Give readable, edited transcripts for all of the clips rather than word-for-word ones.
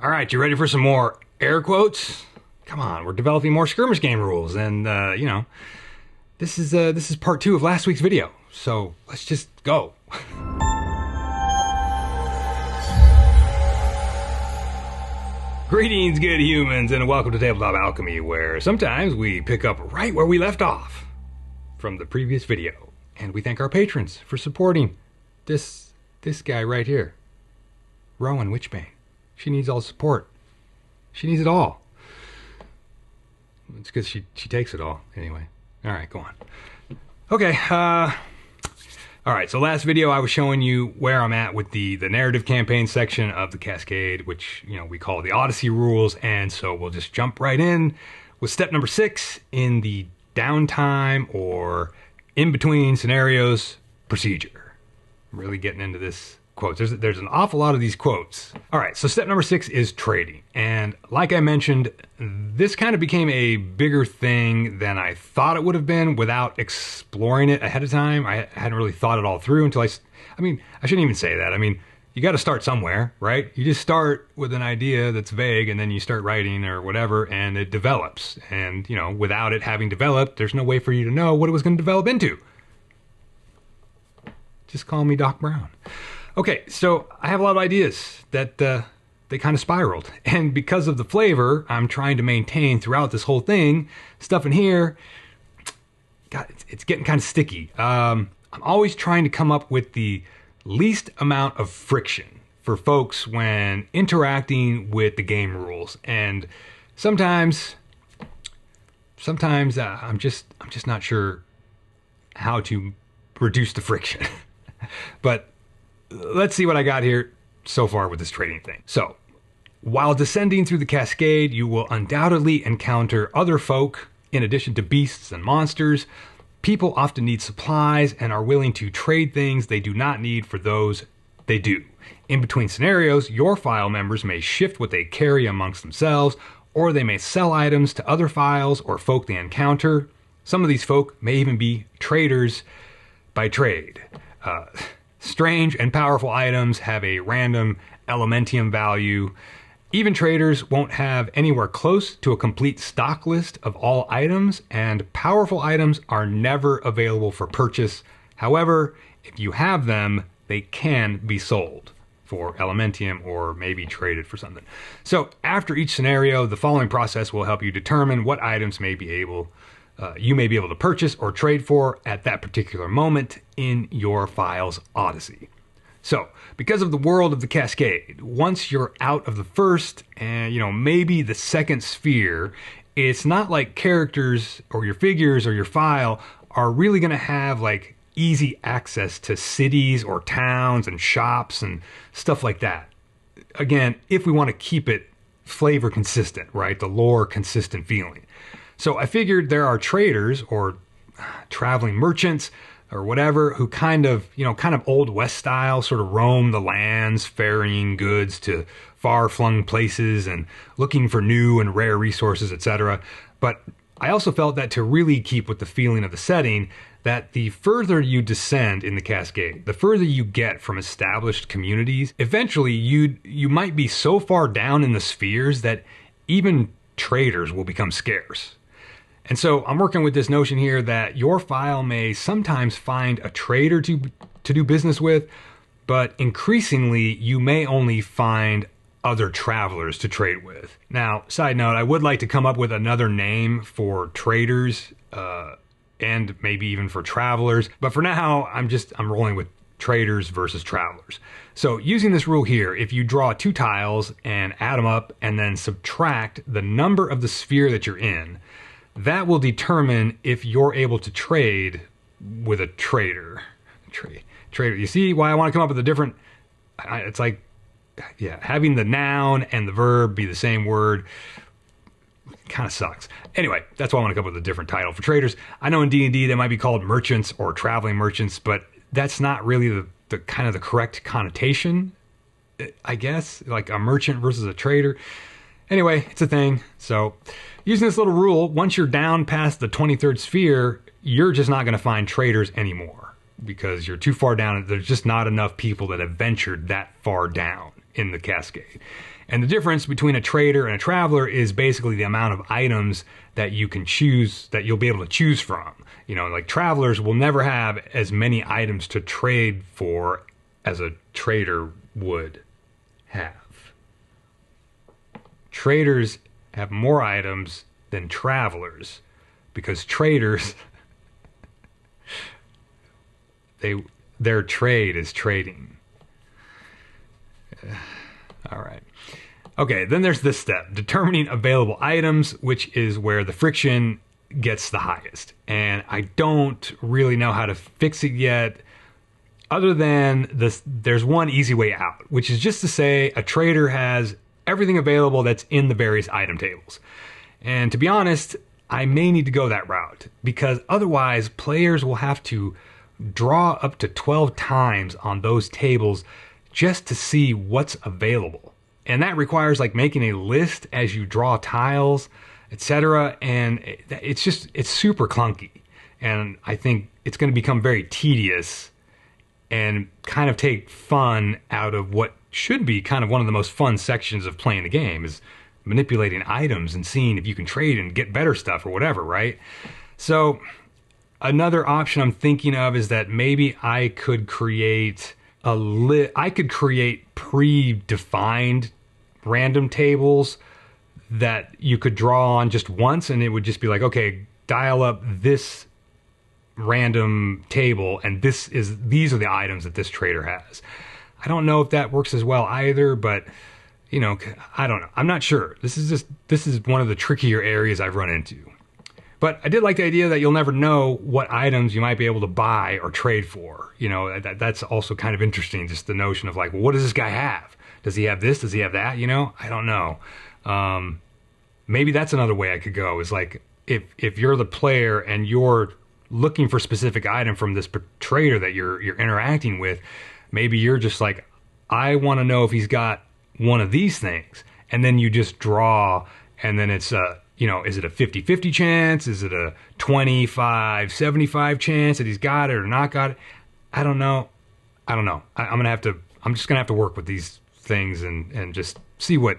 All right, you ready for some more air quotes? Come on, we're developing more skirmish game rules, and you know, this is part 2 of last week's video. So let's just go. Greetings, good humans, and welcome to Tabletop Alchemy, where sometimes we pick up right where we left off from the previous video, and we thank our patrons for supporting this guy right here, Rowan Witchbane. She needs all the support. She needs it all. It's because she takes it all anyway. All right, go on. Okay. All right. So last video I was showing you where I'm at with the narrative campaign section of the Cascade, which we call the Odyssey Rules, and so we'll just jump right in with step number 6 in the downtime or in between scenarios procedure. I'm really getting into this. Quotes. There's an awful lot of these quotes. All right, so step number 6 is trading. And like I mentioned, this kind of became a bigger thing than I thought it would have been without exploring it ahead of time. I hadn't really thought it all through until I shouldn't even say that. I mean, you got to start somewhere, right? You just start with an idea that's vague and then you start writing or whatever and it develops. And, without it having developed, there's no way for you to know what it was going to develop into. Just call me Doc Brown. Okay, so I have a lot of ideas that they kind of spiraled. And because of the flavor I'm trying to maintain throughout this whole thing, stuff in here, God, it's getting kind of sticky. I'm always trying to come up with the least amount of friction for folks when interacting with the game rules. And sometimes I'm just not sure how to reduce the friction. But let's see what I got here so far with this trading thing. So, while descending through the Cascade, you will undoubtedly encounter other folk, in addition to beasts and monsters. People often need supplies and are willing to trade things they do not need for those they do. In between scenarios, your file members may shift what they carry amongst themselves, or they may sell items to other files or folk they encounter. Some of these folk may even be traders by trade. Strange and powerful items have a random elementium value. Even traders won't have anywhere close to a complete stock list of all items, and powerful items are never available for purchase. However, if you have them, they can be sold for elementium or maybe traded for something. So after each scenario, the following process will help you determine what items you may be able to purchase or trade for at that particular moment in your file's Odyssey. So, because of the world of the Cascade, once you're out of the first and, maybe the second sphere, it's not like characters or your figures or your file are really going to have easy access to cities or towns and shops and stuff like that. Again, if we want to keep it flavor consistent, right? The lore consistent feeling. So I figured there are traders or traveling merchants or whatever who kind of Old West style sort of roam the lands, ferrying goods to far-flung places and looking for new and rare resources, etc. But I also felt that to really keep with the feeling of the setting, that the further you descend in the Cascade, the further you get from established communities, eventually you might be so far down in the spheres that even traders will become scarce. And so I'm working with this notion here that your file may sometimes find a trader to do business with, but increasingly you may only find other travelers to trade with. Now, side note, I would like to come up with another name for traders and maybe even for travelers, but for now I'm rolling with traders versus travelers. So using this rule here, if you draw 2 tiles and add them up and then subtract the number of the sphere that you're in, that will determine if you're able to trade with a trader. Trader. You see why I want to come up with a different... It's like, having the noun and the verb be the same word kind of sucks. Anyway, that's why I want to come up with a different title for traders. I know in D&D they might be called merchants or traveling merchants, but that's not really the kind of the correct connotation, I guess. Like a merchant versus a trader. Anyway, it's a thing. So using this little rule, once you're down past the 23rd sphere, you're just not going to find traders anymore because you're too far down. There's just not enough people that have ventured that far down in the Cascade. And the difference between a trader and a traveler is basically the amount of items that you can choose, that you'll be able to choose from. You know, like travelers will never have as many items to trade for as a trader would have. Traders have more items than travelers because traders, their trade is trading. All right. Okay, then there's this step, determining available items, which is where the friction gets the highest. And I don't really know how to fix it yet, other than this. There's one easy way out, which is just to say a trader has everything available that's in the various item tables. And to be honest, I may need to go that route, because otherwise players will have to draw up to 12 times on those tables just to see what's available. And that requires like making a list as you draw tiles, etc. And it's super clunky. And I think it's going to become very tedious and kind of take fun out of what should be kind of one of the most fun sections of playing the game, is manipulating items and seeing if you can trade and get better stuff or whatever, right? So another option I'm thinking of is that maybe I could create predefined random tables that you could draw on just once, and it would just be like, okay, dial up this random table, and these are the items that this trader has. I don't know if that works as well either, but you know, I don't know. I'm not sure. This is one of the trickier areas I've run into. But I did like the idea that you'll never know what items you might be able to buy or trade for. You know, that's also kind of interesting, just the notion of like, well, what does this guy have? Does he have this? Does he have that? You know, I don't know. Maybe that's another way I could go, is like, if you're the player and you're looking for a specific item from this trader that you're interacting with, maybe you're just like, I want to know if he's got one of these things. And then you just draw, and then it's you know, is it a 50-50 chance? Is it a 25-75 chance that he's got it or not got it? I don't know. I'm just gonna have to work with these things and just see what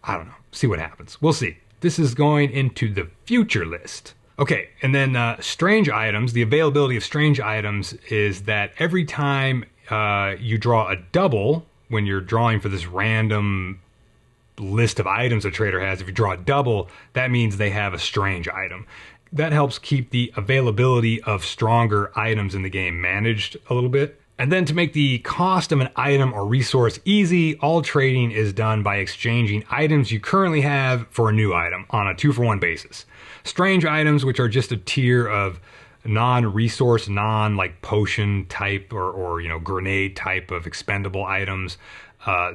happens. We'll see. This is going into the future list. Okay, and then strange items. The availability of strange items is that every time you draw a double, when you're drawing for this random list of items a trader has, if you draw a double, that means they have a strange item. That helps keep the availability of stronger items in the game managed a little bit. And then to make the cost of an item or resource easy, all trading is done by exchanging items you currently have for a new item on a 2-for-1 basis. Strange items, which are just a tier of non-resource, like potion type or you know, grenade type of expendable items,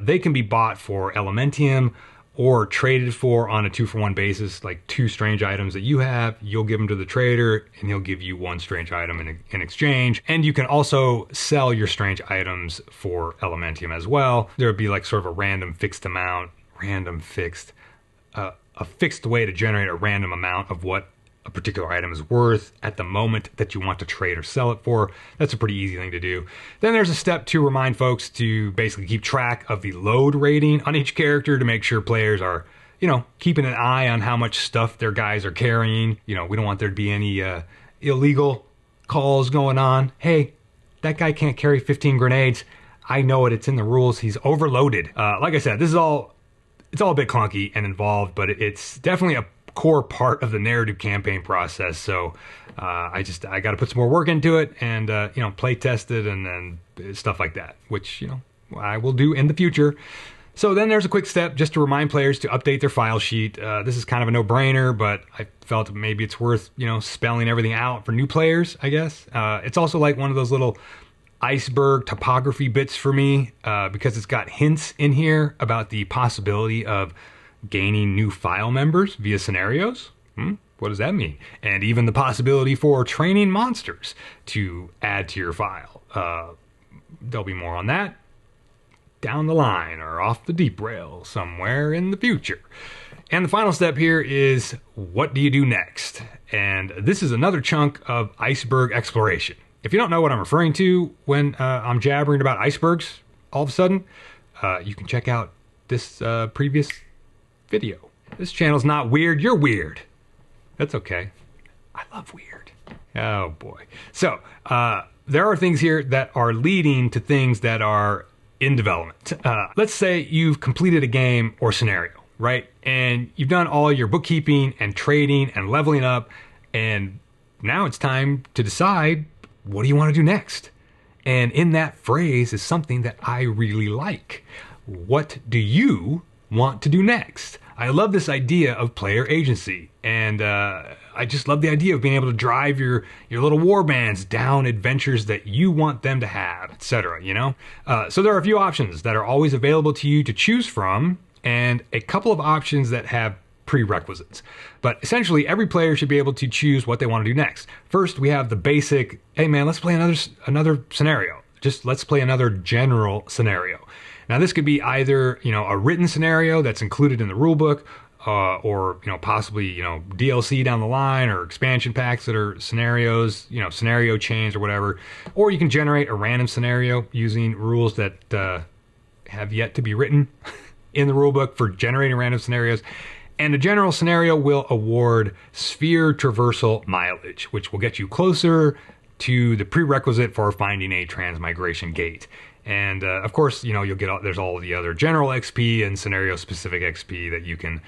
they can be bought for Elementium or traded for on a 2-for-1 basis. Like 2 strange items that you have, you'll give them to the trader and he'll give you 1 strange item in exchange. And you can also sell your strange items for Elementium as well. There would be like sort of a random fixed amount, a fixed way to generate a random amount of what a particular item is worth at the moment that you want to trade or sell it for. That's a pretty easy thing to do. Then there's a step to remind folks to basically keep track of the load rating on each character to make sure players are, you know, keeping an eye on how much stuff their guys are carrying. You know, we don't want there to be any illegal calls going on. Hey, that guy can't carry 15 grenades. I know it, it's in the rules. He's overloaded. Like I said, it's all a bit clunky and involved, but it's definitely a core part of the narrative campaign process. So I got to put some more work into it and you know, play test it and stuff like that, which, you know, I will do in the future. So then there's a quick step just to remind players to update their file sheet. This is kind of a no-brainer, but I felt maybe it's worth, you know, spelling everything out for new players, I guess. It's also like one of those little iceberg topography bits for me, because it's got hints in here about the possibility of gaining new file members via scenarios. What does that mean? And even the possibility for training monsters to add to your file. There'll be more on that down the line or off the deep rail somewhere in the future. And the final step here is, what do you do next? And this is another chunk of iceberg exploration. If you don't know what I'm referring to when I'm jabbering about icebergs all of a sudden, you can check out this previous video. This channel's not weird, you're weird. That's okay. I love weird. Oh boy. So, there are things here that are leading to things that are in development. Let's say you've completed a game or scenario, right? And you've done all your bookkeeping and trading and leveling up, and now it's time to decide, what do you want to do next? And in that phrase is something that I really like. What do you want to do next? I love this idea of player agency, and I just love the idea of being able to drive your little war bands down adventures that you want them to have, etc. You know, so there are a few options that are always available to you to choose from, and a couple of options that have prerequisites. But essentially, every player should be able to choose what they want to do next. First, we have the basic, hey man, let's play another scenario. Just let's play another general scenario. Now, this could be either, you know, a written scenario that's included in the rulebook, or, you know, possibly, you know, DLC down the line, or expansion packs that are scenarios, you know, scenario chains or whatever. Or you can generate a random scenario using rules that have yet to be written in the rulebook for generating random scenarios. And a general scenario will award sphere traversal mileage, which will get you closer to the prerequisite for finding a transmigration gate. And of course, you know, you'll get there's all the other general XP and scenario specific XP that you can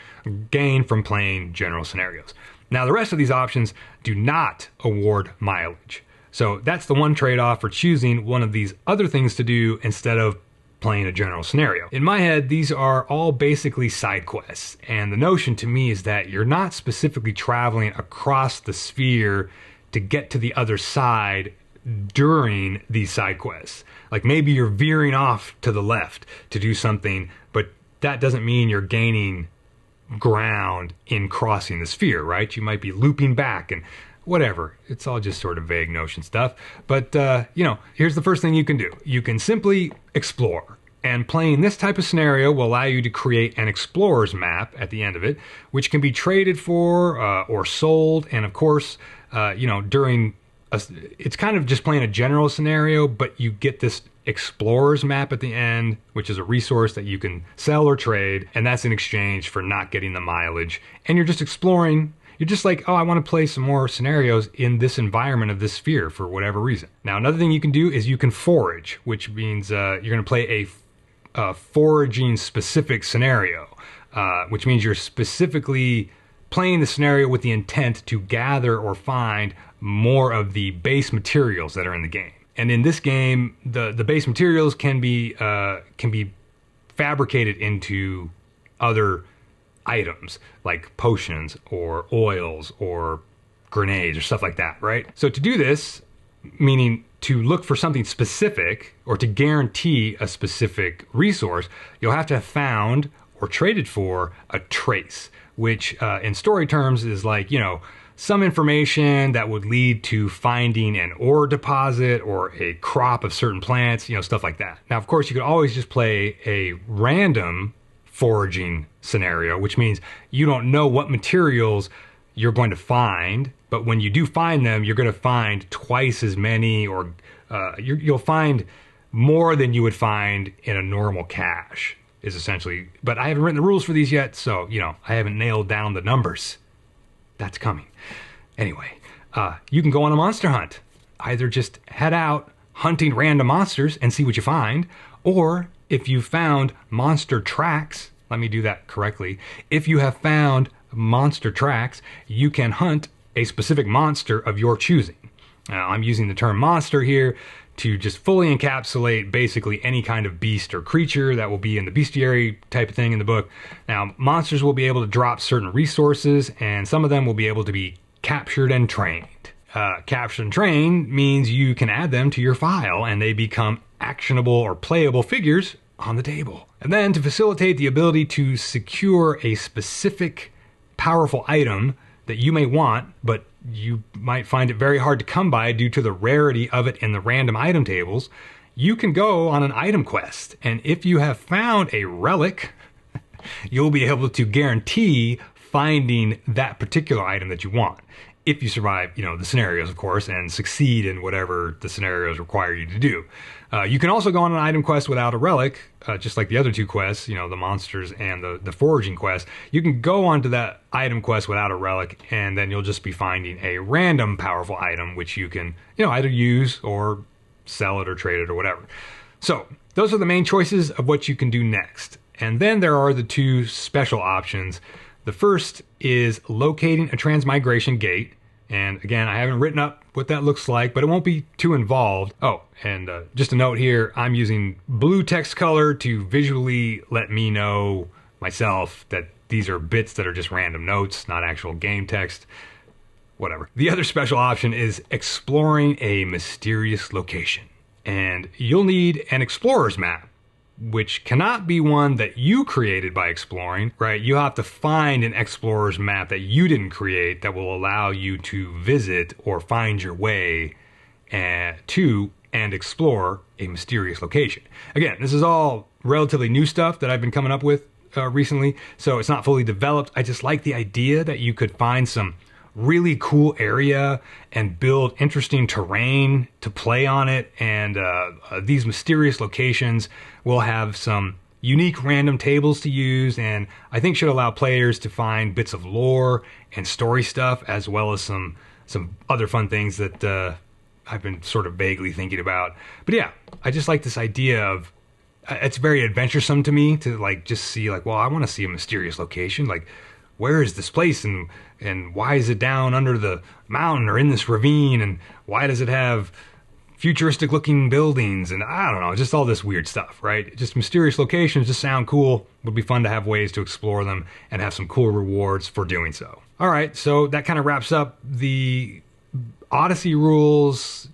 gain from playing general scenarios. Now, the rest of these options do not award mileage. So that's the one trade-off for choosing one of these other things to do instead of playing a general scenario. In my head, these are all basically side quests. And the notion to me is that you're not specifically traveling across the sphere to get to the other side during these side quests. Like maybe you're veering off to the left to do something, but that doesn't mean you're gaining ground in crossing the sphere, right? You might be looping back and whatever. It's all just sort of vague notion stuff. But, you know, here's the first thing you can do. You can simply explore. And playing this type of scenario will allow you to create an explorer's map at the end of it, which can be traded for or sold. And of course, you know, it's kind of just playing a general scenario, but you get this explorer's map at the end, which is a resource that you can sell or trade. And that's in exchange for not getting the mileage. And you're just exploring. You're just like, oh, I want to play some more scenarios in this environment of this sphere for whatever reason. Now, another thing you can do is you can forage, which means you're going to play a foraging specific scenario, which means you're specifically playing the scenario with the intent to gather or find more of the base materials that are in the game. And in this game, the base materials can be fabricated into other items like potions or oils or grenades or stuff like that, right? So to do this, meaning to look for something specific or to guarantee a specific resource, you'll have to have found or traded for a trace, which in story terms is like, you know, some information that would lead to finding an ore deposit or a crop of certain plants, you know, stuff like that. Now, of course, you could always just play a random foraging scenario, which means you don't know what materials you're going to find, but when you do find them, you're going to find twice as many, or you'll find more than you would find in a normal cache, is essentially. But I haven't written the rules for these yet, so, you know, I haven't nailed down the numbers. That's coming. Anyway, you can go on a monster hunt. Either just head out hunting random monsters and see what you find, or if you found monster tracks, let me do that correctly. If you have found monster tracks, you can hunt a specific monster of your choosing. Now, I'm using the term monster here to just fully encapsulate basically any kind of beast or creature that will be in the bestiary type of thing in the book. Now, monsters will be able to drop certain resources, and some of them will be able to be captured and trained. Captured and trained means you can add them to your file and they become actionable or playable figures on the table. And then to facilitate the ability to secure a specific powerful item that you may want, but you might find it very hard to come by due to the rarity of it in the random item tables, you can go on an item quest. And if you have found a relic, you'll be able to guarantee finding that particular item that you want. if you survive, the scenarios, of course, and succeed in whatever the scenarios require you to do. You can also go on an item quest without a relic, just like the other 2 quests, the monsters and the foraging quest. You can go onto that item quest without a relic, and then you'll just be finding a random powerful item, which you can, either use or sell it or trade it or whatever. So those are the main choices of what you can do next. And then there are the 2 special options. The first is locating a transmigration gate. And again, I haven't written up what that looks like, but it won't be too involved. Oh, and just a note here, I'm using blue text color to visually let me know myself that these are bits that are just random notes, not actual game text. Whatever. The other special option is exploring a mysterious location. And you'll need an explorer's map, which cannot be one that you created by exploring, right? You have to find an explorer's map that you didn't create that will allow you to visit or find your way to and explore a mysterious location. Again, this is all relatively new stuff that I've been coming up with recently, so it's not fully developed. I just like the idea that you could find some really cool area and build interesting terrain to play on it, and these mysterious locations will have some unique random tables to use, and I think should allow players to find bits of lore and story stuff, as well as some other fun things that I've been sort of vaguely thinking about. But yeah, I just like this idea of it's very adventuresome to me to just see well, I want to see a mysterious location, where is this place, and why is it down under the mountain or in this ravine, and why does it have futuristic looking buildings, and I don't know, just all this weird stuff, right? Just mysterious locations just sound cool. Would be fun to have ways to explore them and have some cool rewards for doing so. All right, so that kind of wraps up the Odyssey rules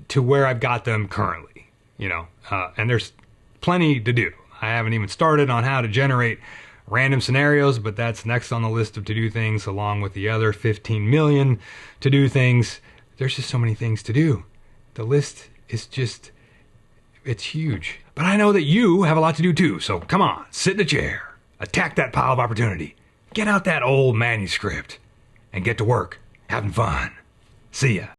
to where I've got them currently, and there's plenty to do. I haven't even started on how to generate random scenarios, but that's next on the list of to-do things, along with the other 15 million to-do things. There's just so many things to do. The list is it's huge. But I know that you have a lot to do too, so come on, sit in a chair, attack that pile of opportunity, get out that old manuscript, and get to work having fun. See ya.